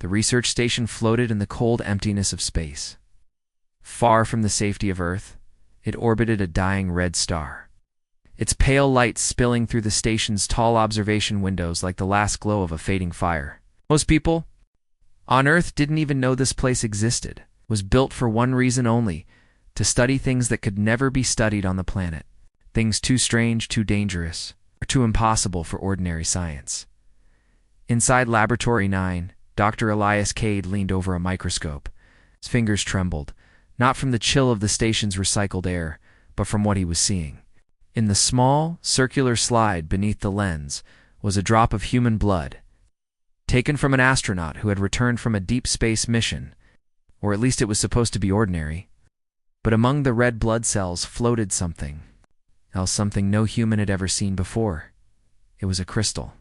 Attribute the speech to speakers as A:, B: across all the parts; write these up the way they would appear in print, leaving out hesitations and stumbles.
A: The research station floated in the cold emptiness of space. Far from the safety of Earth, it orbited a dying red star, its pale light spilling through the station's tall observation windows like the last glow of a fading fire. Most people on Earth didn't even know this place existed. It was built for one reason only, to study things that could never be studied on the planet. Things too strange, too dangerous, or too impossible for ordinary science. Inside Laboratory 9, Dr. Elias Cade leaned over a microscope. His fingers trembled, not from the chill of the station's recycled air, but from what he was seeing. In the small, circular slide beneath the lens was a drop of human blood, taken from an astronaut who had returned from a deep space mission, or at least it was supposed to be ordinary. But among the red blood cells floated something, else something no human had ever seen before. It was a crystal.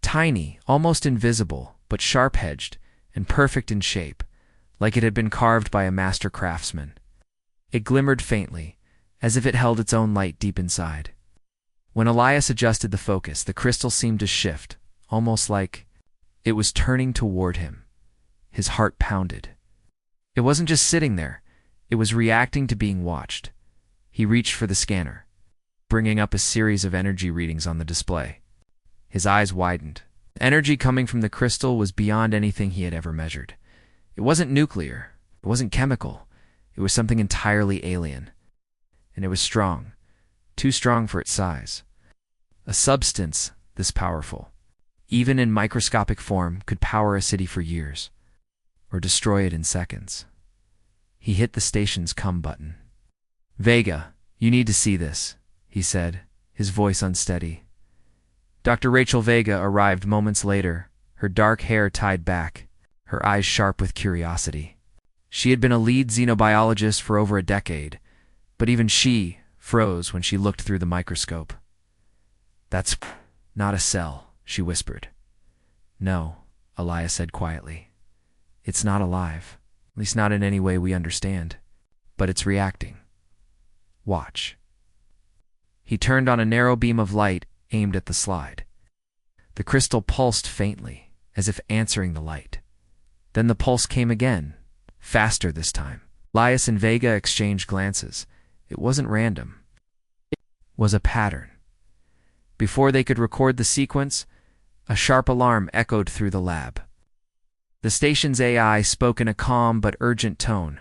A: Tiny, almost invisible, but sharp-edged and perfect in shape, like it had been carved by a master craftsman. It glimmered faintly, as if it held its own light deep inside. When Elias adjusted the focus, the crystal seemed to shift, almost like it was turning toward him. His heart pounded. It wasn't just sitting there. It was reacting to being watched. He reached for the scanner, bringing up a series of energy readings on the display. His eyes widened. The energy coming from the crystal was beyond anything he had ever measured. It wasn't nuclear. It wasn't chemical. It was something entirely alien. And it was strong, too strong for its size. A substance this powerful, even in microscopic form, could power a city for years, or destroy it in seconds. He hit the station's come button. "Vega, you need to see this," he said, his voice unsteady. Dr. Rachel Vega arrived moments later, her dark hair tied back, her eyes sharp with curiosity. She had been a lead xenobiologist for over a decade, but even she froze when she looked through the microscope. "That's not a cell," she whispered. "No," Elias said quietly. "It's not alive, at least not in any way we understand, but it's reacting. Watch." He turned on a narrow beam of light aimed at the slide. The crystal pulsed faintly, as if answering the light. Then the pulse came again, faster this time. Elias and Vega exchanged glances. It wasn't random. It was a pattern. Before they could record the sequence, a sharp alarm echoed through the lab. The station's AI spoke in a calm but urgent tone.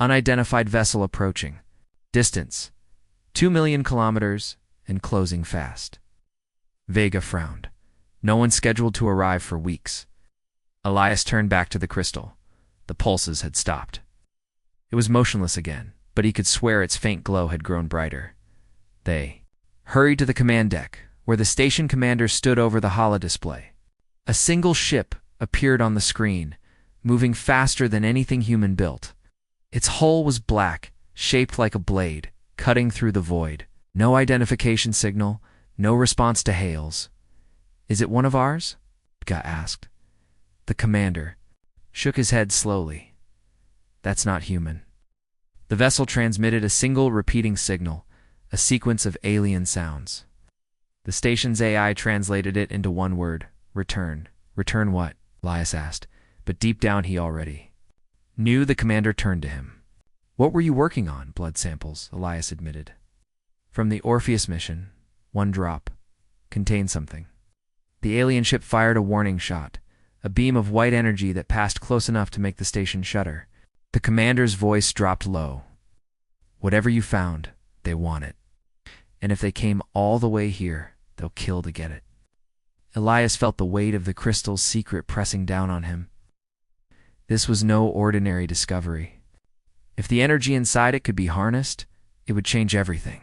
A: "Unidentified vessel approaching. Distance, 2 million kilometers, and closing fast." Vega frowned. No one scheduled to arrive for weeks. Elias turned back to the crystal. The pulses had stopped. It was motionless again, but he could swear its faint glow had grown brighter. They hurried to the command deck, where the station commander stood over the holodisplay. A single ship appeared on the screen, moving faster than anything human built. Its hull was black, shaped like a blade, cutting through the void. No identification signal, no response to hails. "Is it one of ours?" Vega asked. The commander shook his head slowly. "That's not human." The vessel transmitted a single repeating signal, a sequence of alien sounds. The station's AI translated it into one word: return. "Return what?" Elias asked, but deep down he already knew. The commander turned to him. "What were you working on?" "Blood samples," Elias admitted. "From the Orpheus mission, one drop. Contained something." The alien ship fired a warning shot, a beam of white energy that passed close enough to make the station shudder. The commander's voice dropped low. "Whatever you found, they want it. And if they came all the way here, they'll kill to get it." Elias felt the weight of the crystal's secret pressing down on him. This was no ordinary discovery. If the energy inside it could be harnessed, it would change everything.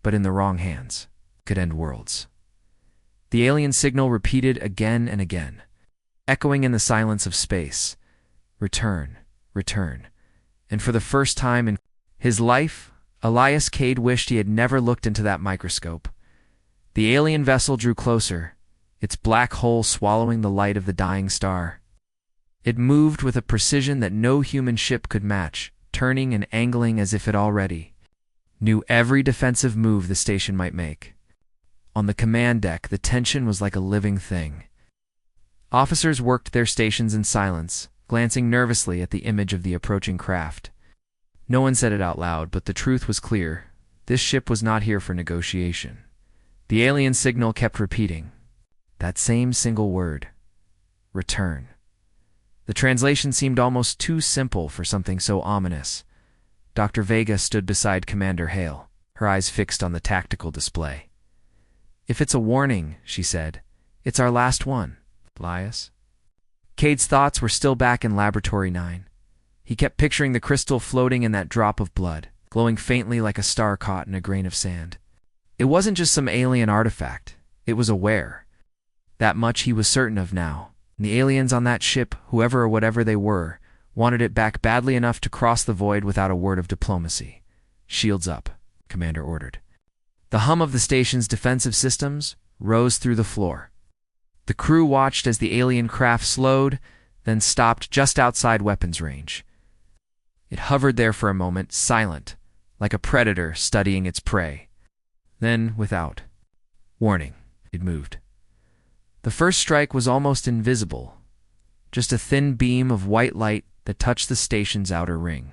A: But in the wrong hands, it could end worlds. The alien signal repeated again and again, echoing in the silence of space. Return, return. And for the first time in his life, Elias Cade wished he had never looked into that microscope. The alien vessel drew closer, its black hole swallowing the light of the dying star. It moved with a precision that no human ship could match, turning and angling as if it already knew every defensive move the station might make. On the command deck, the tension was like a living thing. Officers worked their stations in silence, glancing nervously at the image of the approaching craft. No one said it out loud, but the truth was clear. This ship was not here for negotiation. The alien signal kept repeating. That same single word. Return. The translation seemed almost too simple for something so ominous. Dr. Vega stood beside Commander Hale, her eyes fixed on the tactical display. "If it's a warning," she said, "it's our last one, Elias." Cade's thoughts were still back in Laboratory 9. He kept picturing the crystal floating in that drop of blood, glowing faintly like a star caught in a grain of sand. It wasn't just some alien artifact. It was aware. That much he was certain of now. And the aliens on that ship, whoever or whatever they were, wanted it back badly enough to cross the void without a word of diplomacy. "Shields up," Commander ordered. The hum of the station's defensive systems rose through the floor. The crew watched as the alien craft slowed, then stopped just outside weapons range. It hovered there for a moment, silent, like a predator studying its prey. Then, without warning, it moved. The first strike was almost invisible, just a thin beam of white light that touched the station's outer ring.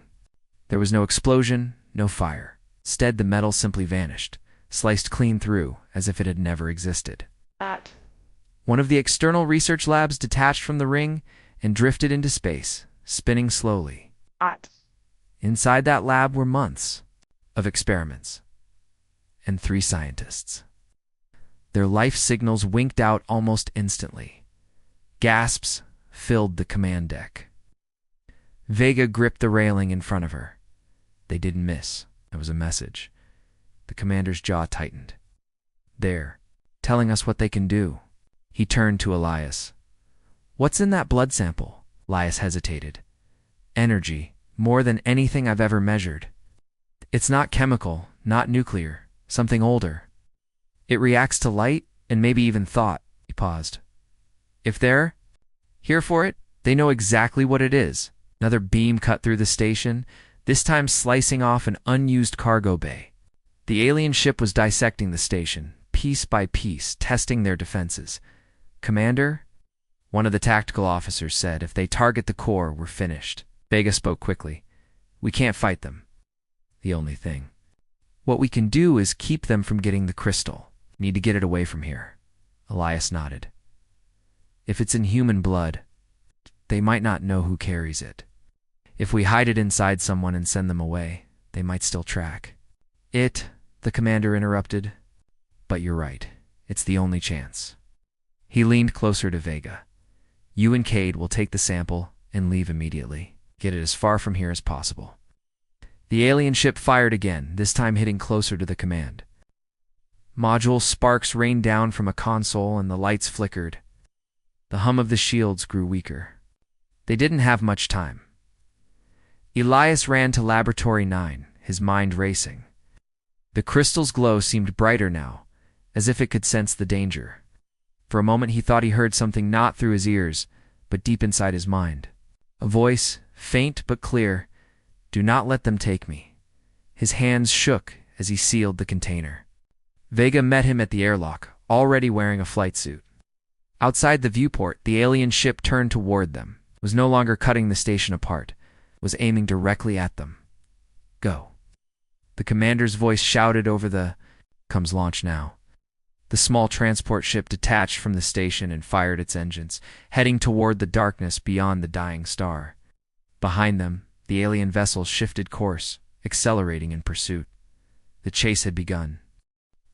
A: There was no explosion, no fire. Instead, the metal simply vanished, sliced clean through, as if it had never existed. One of the external research labs detached from the ring and drifted into space, spinning slowly. Inside that lab were months of experiments and 3 scientists. Their life signals winked out almost instantly. Gasps filled the command deck. Vega gripped the railing in front of her. They didn't miss. It was a message. The commander's jaw tightened. "They're telling us what they can do." He turned to Elias. "What's in that blood sample?" Elias hesitated. "Energy, more than anything I've ever measured. It's not chemical, not nuclear, something older. It reacts to light and maybe even thought." He paused. "If they're here for it, they know exactly what it is." Another beam cut through the station, this time slicing off an unused cargo bay. The alien ship was dissecting the station, piece by piece, testing their defenses. "Commander," one of the tactical officers said, "if they target the core, we're finished." Vega spoke quickly. "We can't fight them. The only thing. What we can do is keep them from getting the crystal. Need to get it away from here." Elias nodded. "If it's in human blood, they might not know who carries it. If we hide it inside someone and send them away, they might still track." The commander interrupted. "But you're right. It's the only chance." He leaned closer to Vega. "You and Cade will take the sample and leave immediately. Get it as far from here as possible." The alien ship fired again, this time hitting closer to the command. Module sparks rained down from a console and the lights flickered. The hum of the shields grew weaker. They didn't have much time. Elias ran to Laboratory 9, his mind racing. The crystal's glow seemed brighter now, as if it could sense the danger. For a moment he thought he heard something not through his ears, but deep inside his mind. A voice, faint but clear, "Do not let them take me." His hands shook as he sealed the container. Vega met him at the airlock, already wearing a flight suit. Outside the viewport, the alien ship turned toward them, was no longer cutting the station apart, was aiming directly at them. "Go." The commander's voice shouted over the "Comes launch now." The small transport ship detached from the station and fired its engines, heading toward the darkness beyond the dying star. Behind them, the alien vessel shifted course, accelerating in pursuit. The chase had begun.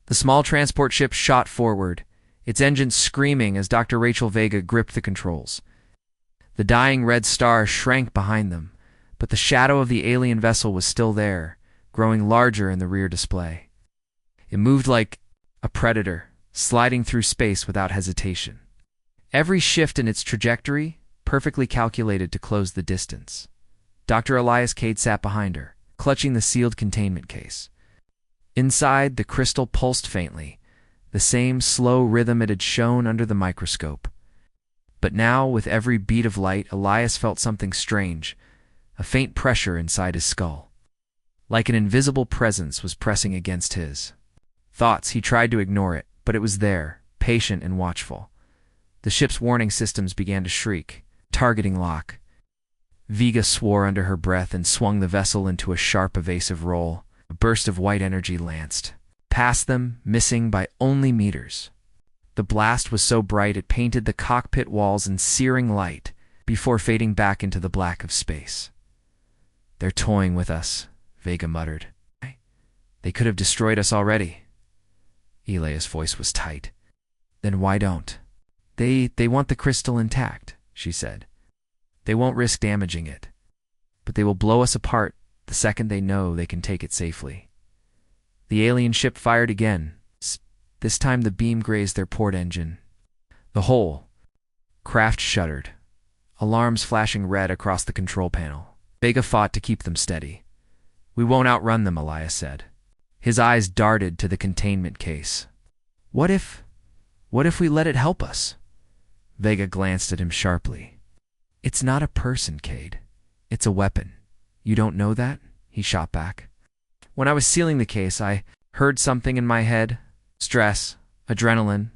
A: The small transport ship shot forward, its engines screaming as Dr. Rachel Vega gripped the controls. The dying red star shrank behind them, but the shadow of the alien vessel was still there, growing larger in the rear display. It moved like a predator, sliding through space without hesitation. Every shift in its trajectory perfectly calculated to close the distance. Dr. Elias Cade sat behind her, clutching the sealed containment case. Inside, the crystal pulsed faintly, the same slow rhythm it had shown under the microscope. But now, with every beat of light, Elias felt something strange, a faint pressure inside his skull. Like an invisible presence was pressing against his. He tried to ignore it, but it was there, patient and watchful. The ship's warning systems began to shriek. Targeting lock. Vega swore under her breath and swung the vessel into a sharp, evasive roll. A burst of white energy lanced past them, missing by only meters. The blast was so bright it painted the cockpit walls in searing light before fading back into the black of space. "They're toying with us," Vega muttered. "They could have destroyed us already." Elia's voice was tight. "Then why don't?" They want the crystal intact," she said. "They won't risk damaging it. But they will blow us apart the second they know they can take it safely." The alien ship fired again. This time the beam grazed their port engine. The whole craft shuddered, alarms flashing red across the control panel. Vega fought to keep them steady. "We won't outrun them," Elias said. His eyes darted to the containment case. What if we let it help us?" Vega glanced at him sharply. "It's not a person, Cade. It's a weapon. You don't know that?" he shot back. "When I was sealing the case, I heard something in my head. Stress, adrenaline.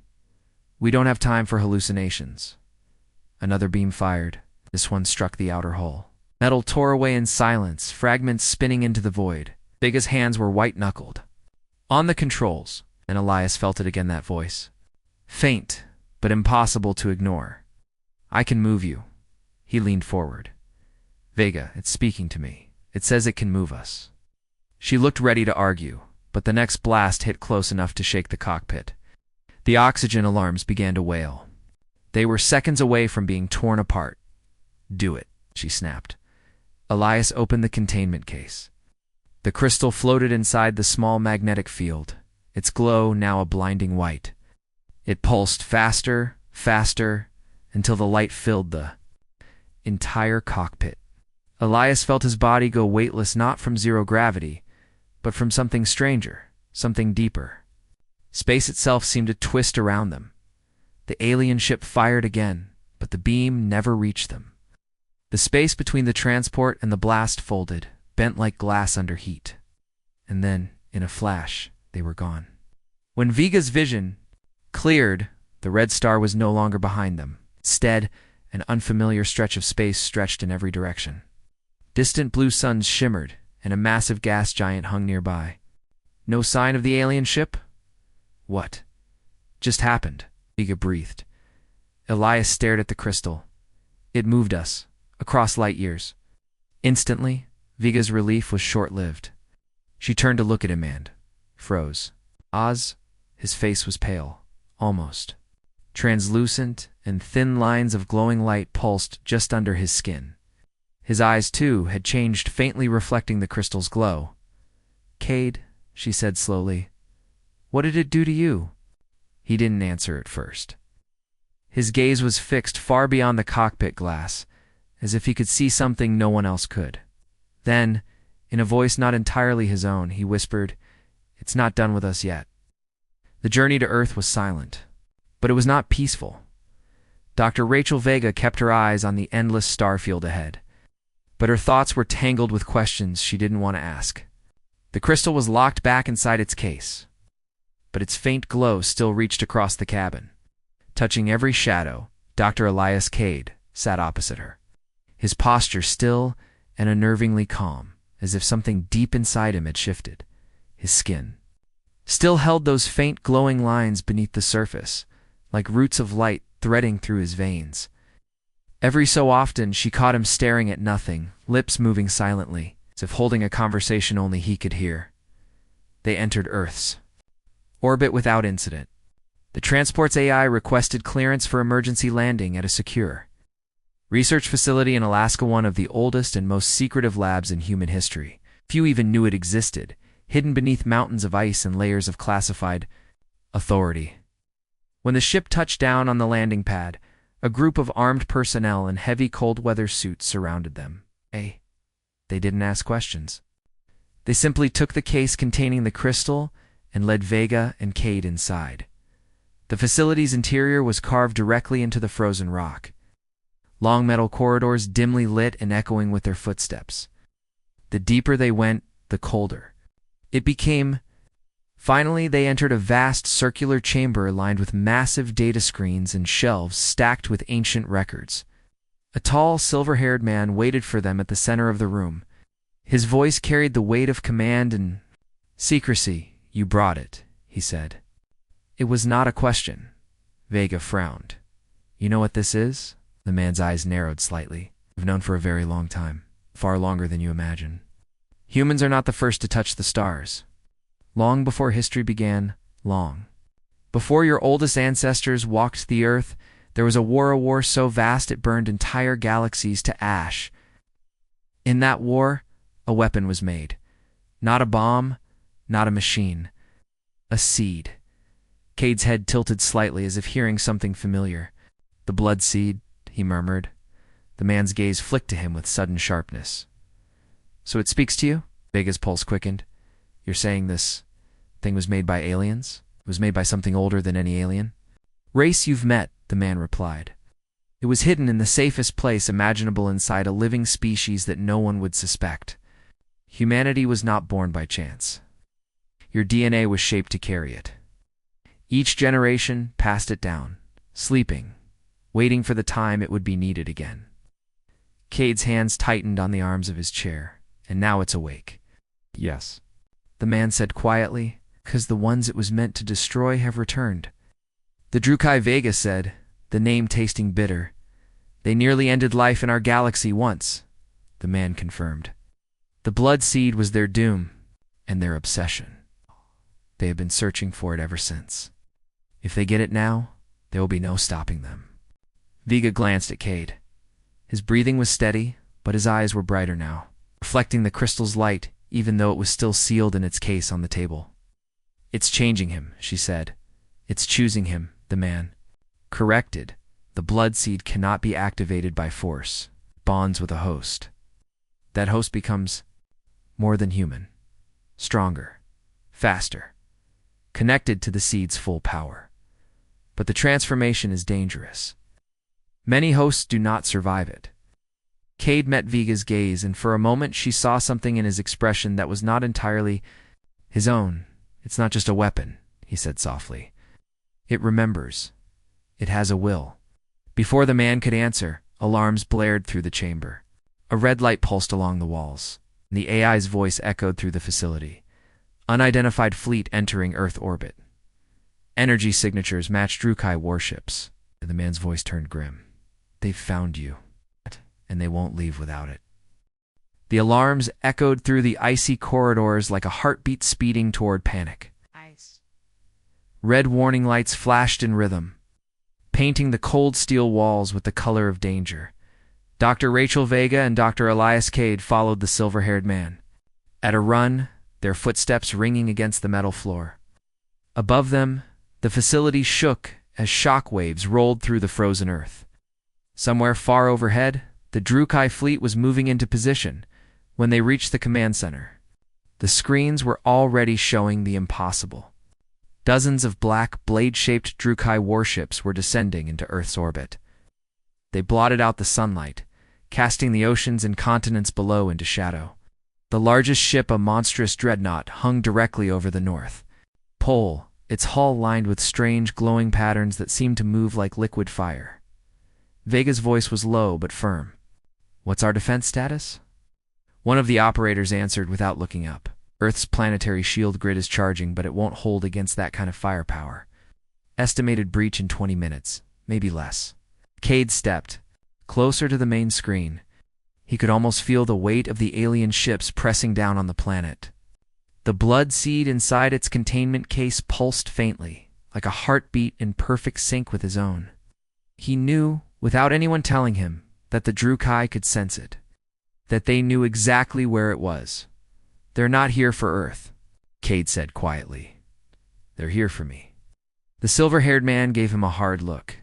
A: We don't have time for hallucinations." Another beam fired. This one struck the outer hull. Metal tore away in silence, fragments spinning into the void. Vega's hands were white-knuckled. "On the controls," and Elias felt it again, that voice. Faint, but impossible to ignore. "I can move you." He leaned forward. "Vega, it's speaking to me. It says it can move us." She looked ready to argue, but the next blast hit close enough to shake the cockpit. The oxygen alarms began to wail. They were seconds away from being torn apart. "Do it," she snapped. Elias opened the containment case. The crystal floated inside the small magnetic field, its glow now a blinding white. It pulsed faster, faster, until the light filled the entire cockpit. Elias felt his body go weightless, not from zero gravity, but from something stranger, something deeper. Space itself seemed to twist around them. The alien ship fired again, but the beam never reached them. The space between the transport and the blast folded, bent like glass under heat. And then, in a flash, they were gone. When Vega's vision cleared, the red star was no longer behind them. Instead, an unfamiliar stretch of space stretched in every direction. Distant blue suns shimmered, and a massive gas giant hung nearby. "No sign of the alien ship?" "What just happened?" Vega breathed. Elias stared at the crystal. "It moved us, across light years." Instantly, Vega's relief was short-lived. She turned to look at him and froze. His face was pale, almost translucent, and thin lines of glowing light pulsed just under his skin. His eyes, too, had changed, faintly reflecting the crystal's glow. "Cade," she said slowly, "what did it do to you?" He didn't answer at first. His gaze was fixed far beyond the cockpit glass, as if he could see something no one else could. Then, in a voice not entirely his own, he whispered, "It's not done with us yet." The journey to Earth was silent, but it was not peaceful. Dr. Rachel Vega kept her eyes on the endless starfield ahead, but her thoughts were tangled with questions she didn't want to ask. The crystal was locked back inside its case, but its faint glow still reached across the cabin. Touching every shadow, Dr. Elias Cade sat opposite her, his posture still and unnervingly calm, as if something deep inside him had shifted. His skin still held those faint glowing lines beneath the surface, like roots of light threading through his veins. Every so often she caught him staring at nothing, lips moving silently, as if holding a conversation only he could hear. They entered Earth's orbit without incident. The transport's AI requested clearance for emergency landing at a secure research facility in Alaska, one of the oldest and most secretive labs in human history. Few even knew it existed, hidden beneath mountains of ice and layers of classified authority. When the ship touched down on the landing pad, a group of armed personnel in heavy cold-weather suits surrounded them. They didn't ask questions. They simply took the case containing the crystal and led Vega and Cade inside. The facility's interior was carved directly into the frozen rock. Long metal corridors dimly lit and echoing with their footsteps. The deeper they went, the colder it became. Finally, they entered a vast circular chamber lined with massive data screens and shelves stacked with ancient records. A tall, silver-haired man waited for them at the center of the room. His voice carried the weight of command and secrecy. "You brought it," he said. It was not a question. Vega frowned. "You know what this is?" The man's eyes narrowed slightly. "I've known for a very long time. Far longer than you imagine. Humans are not the first to touch the stars. Long before history began, long before your oldest ancestors walked the earth, there was a war so vast it burned entire galaxies to ash. In that war, a weapon was made. Not a bomb, not a machine. A seed." Cade's head tilted slightly as if hearing something familiar. "The blood seed," he murmured. The man's gaze flicked to him with sudden sharpness. "So it speaks to you?" Vega's pulse quickened. "You're saying this thing was made by aliens? It was made by something older than any alien?" "Race you've met," the man replied. "It was hidden in the safest place imaginable inside a living species that no one would suspect. Humanity was not born by chance. Your DNA was shaped to carry it. Each generation passed it down, sleeping, waiting for the time it would be needed again." Cade's hands tightened on the arms of his chair. "And now it's awake." "Yes," the man said quietly, "'cause the ones it was meant to destroy have returned." The Drukai, Vega said, the name tasting bitter. "They nearly ended life in our galaxy once," the man confirmed. "The blood seed was their doom and their obsession. They have been searching for it ever since. If they get it now, there will be no stopping them." Vega glanced at Cade. His breathing was steady, but his eyes were brighter now, reflecting the crystal's light even though it was still sealed in its case on the table. "It's changing him," she said. "It's choosing him," the man corrected. "The blood seed cannot be activated by force. It bonds with a host. That host becomes more than human, stronger, faster, connected to the seed's full power. But the transformation is dangerous. Many hosts do not survive it." Cade met Vega's gaze, and for a moment she saw something in his expression that was not entirely his own. "It's not just a weapon," he said softly. "It remembers. It has a will." Before the man could answer, alarms blared through the chamber. A red light pulsed along the walls. The AI's voice echoed through the facility. "Unidentified fleet entering Earth orbit. Energy signatures match Drukai warships." The man's voice turned grim. "They've found you, and they won't leave without it." The alarms echoed through the icy corridors like a heartbeat speeding toward panic.
B: Ice.
A: Red warning lights flashed in rhythm, painting the cold steel walls with the color of danger. Dr. Rachel Vega and Dr. Elias Cade followed the silver-haired man. At a run, their footsteps ringing against the metal floor. Above them, the facility shook as shock waves rolled through the frozen earth. Somewhere far overhead, the Drukai fleet was moving into position. When they reached the command center, the screens were already showing the impossible. Dozens of black, blade-shaped Drukai warships were descending into Earth's orbit. They blotted out the sunlight, casting the oceans and continents below into shadow. The largest ship, a monstrous dreadnought, hung directly over the North Pole, its hull lined with strange, glowing patterns that seemed to move like liquid fire. Vega's voice was low but firm. "What's our defense status?" One of the operators answered without looking up. "Earth's planetary shield grid is charging, but it won't hold against that kind of firepower. Estimated breach in 20 minutes, maybe less." Cade stepped closer to the main screen. He could almost feel the weight of the alien ships pressing down on the planet. The blood seed inside its containment case pulsed faintly, like a heartbeat in perfect sync with his own. He knew, without anyone telling him, that the Drukai could sense it, that they knew exactly where it was. "They're not here for Earth," Cade said quietly. "They're here for me." The silver-haired man gave him a hard look.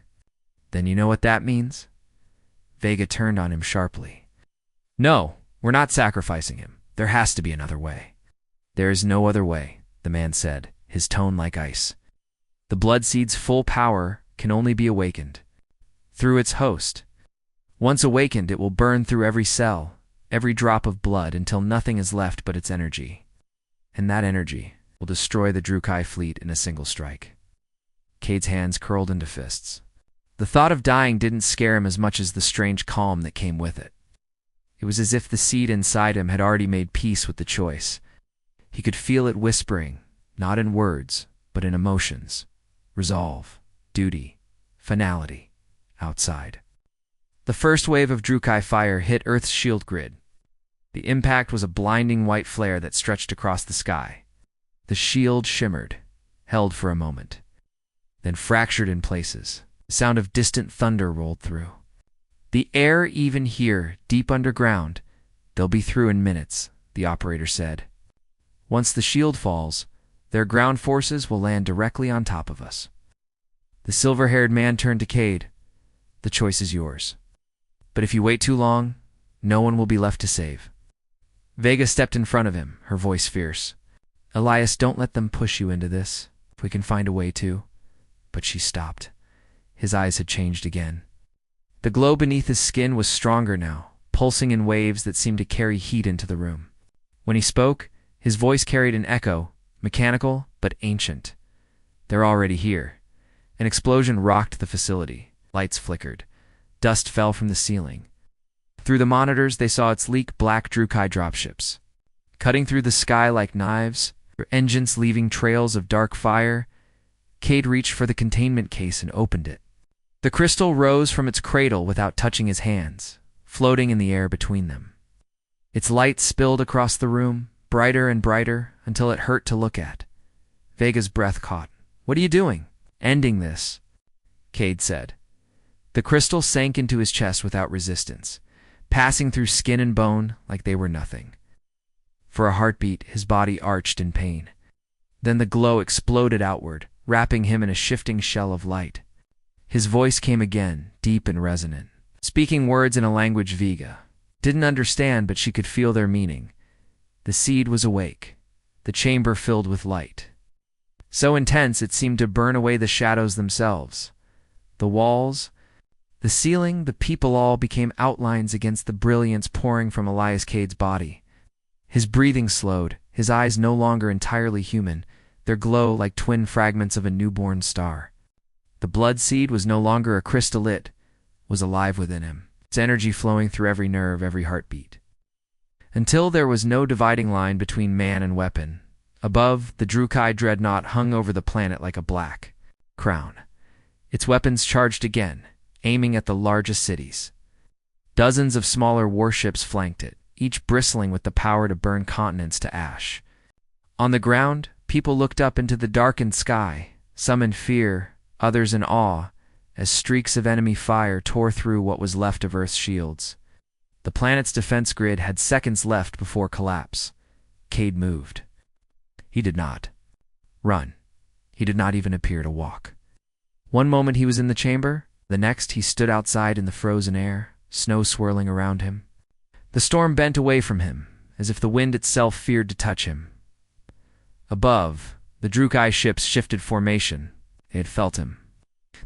A: "Then you know what that means?" Vega turned on him sharply. "No, we're not sacrificing him. There has to be another way." "There is no other way," the man said, his tone like ice. "The blood seed's full power can only be awakened through its host. Once awakened, it will burn through every cell, every drop of blood, until nothing is left but its energy. And that energy will will destroy the Drukai fleet in a single strike. Cade's hands curled into fists. The thought of dying didn't scare him as much as the strange calm that came with it. It was as if the seed inside him had already made peace with the choice. He could feel it whispering, not in words, but in emotions. Resolve, duty, finality, outside. The first wave of Drukai fire hit Earth's shield grid. The impact was a blinding white flare that stretched across the sky. The shield shimmered, held for a moment, then fractured in places. The sound of distant thunder rolled through. The air even here, deep underground, they'll be through in minutes, the operator said. Once the shield falls, their ground forces will land directly on top of us. The silver-haired man turned to Cade. The choice is yours. But if you wait too long, no one will be left to save. Vega stepped in front of him, her voice fierce. Elias, don't let them push you into this, if we can find a way to. But she stopped. His eyes had changed again. The glow beneath his skin was stronger now, pulsing in waves that seemed to carry heat into the room. When he spoke, his voice carried an echo, mechanical but ancient. They're already here. An explosion rocked the facility. Lights flickered. Dust fell from the ceiling. Through the monitors, they saw its sleek black Drukai dropships. Cutting through the sky like knives, their engines leaving trails of dark fire, Cade reached for the containment case and opened it. The crystal rose from its cradle without touching his hands, floating in the air between them. Its light spilled across the room, brighter and brighter, until it hurt to look at. Vega's breath caught. What are you doing? Ending this, Cade said. The crystal sank into his chest without resistance, passing through skin and bone like they were nothing. For a heartbeat, his body arched in pain. Then the glow exploded outward, wrapping him in a shifting shell of light. His voice came again, deep and resonant, speaking words in a language Vega didn't understand, but she could feel their meaning. The seed was awake, the chamber filled with light. So intense it seemed to burn away the shadows themselves. The walls, the ceiling, the people all became outlines against the brilliance pouring from Elias Cade's body. His breathing slowed, his eyes no longer entirely human, their glow like twin fragments of a newborn star. The blood seed was no longer a crystal, it was alive within him, its energy flowing through every nerve, every heartbeat. Until there was no dividing line between man and weapon. Above, the Drukai dreadnought hung over the planet like a black crown. Its weapons charged again, aiming at the largest cities. Dozens of smaller warships flanked it, each bristling with the power to burn continents to ash. On the ground, people looked up into the darkened sky, some in fear, others in awe, as streaks of enemy fire tore through what was left of Earth's shields. The planet's defense grid had seconds left before collapse. Cade moved. He did not run. He did not even appear to walk. One moment he was in the chamber, the next he stood outside in the frozen air, snow swirling around him. The storm bent away from him, as if the wind itself feared to touch him. Above, the Drukai ships shifted formation. They had felt him.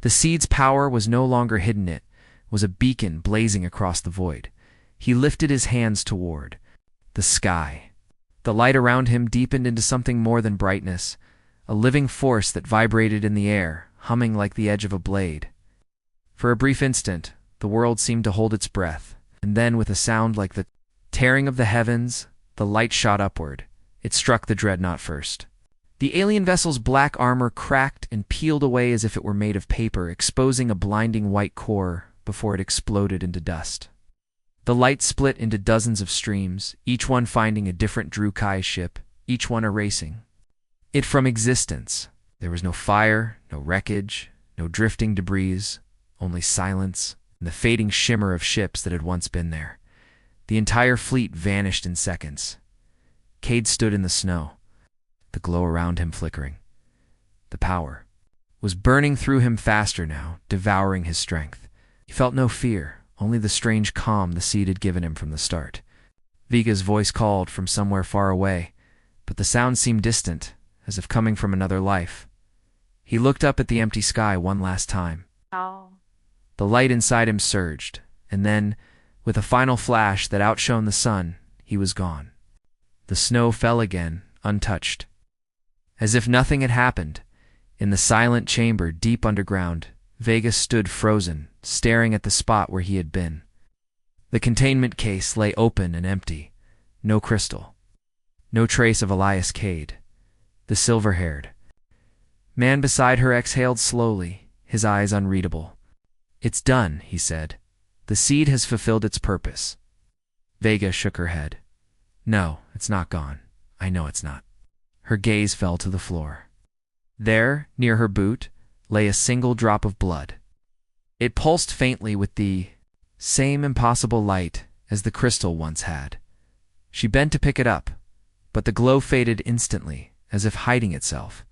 A: The seed's power was no longer hidden, it was a beacon blazing across the void. He lifted his hands toward the sky. The light around him deepened into something more than brightness, a living force that vibrated in the air, humming like the edge of a blade. For a brief instant, the world seemed to hold its breath, and then with a sound like the tearing of the heavens, the light shot upward. It struck the dreadnought first. The alien vessel's black armor cracked and peeled away as if it were made of paper, exposing a blinding white core before it exploded into dust. The light split into dozens of streams, each one finding a different Drukai ship, each one erasing it from existence. There was no fire, no wreckage, no drifting debris, only silence and the fading shimmer of ships that had once been there. The entire fleet vanished in seconds. Cade stood in the snow, the glow around him flickering. The power was burning through him faster now, devouring his strength. He felt no fear, only the strange calm the seed had given him from the start. Vega's voice called from somewhere far away, but the sound seemed distant, as if coming from another life. He looked up at the empty sky one last time.
B: Oh.
A: The light inside him surged, and then, with a final flash that outshone the sun, he was gone. The snow fell again, untouched. As if nothing had happened, in the silent chamber deep underground, Vega stood frozen, staring at the spot where he had been. The containment case lay open and empty. No crystal. No trace of Elias Cade, the silver-haired man beside her exhaled slowly, his eyes unreadable. "It's done," he said. "The seed has fulfilled its purpose." Vega shook her head. "No, it's not gone. I know it's not." Her gaze fell to the floor. There, near her boot, lay a single drop of blood. It pulsed faintly with the same impossible light as the crystal once had. She bent to pick it up, but the glow faded instantly, as if hiding itself.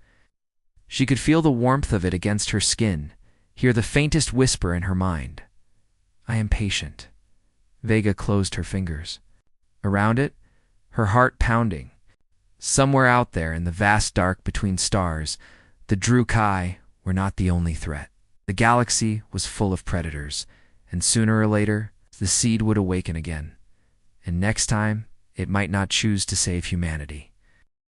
A: She could feel the warmth of it against her skin, hear the faintest whisper in her mind. "I am patient." Vega closed her fingers. Around it, her heart pounding. Somewhere out there in the vast dark between stars, the Drew-Kai were not the only threat. The galaxy was full of predators, and sooner or later, the seed would awaken again. And next time, it might not choose to save humanity.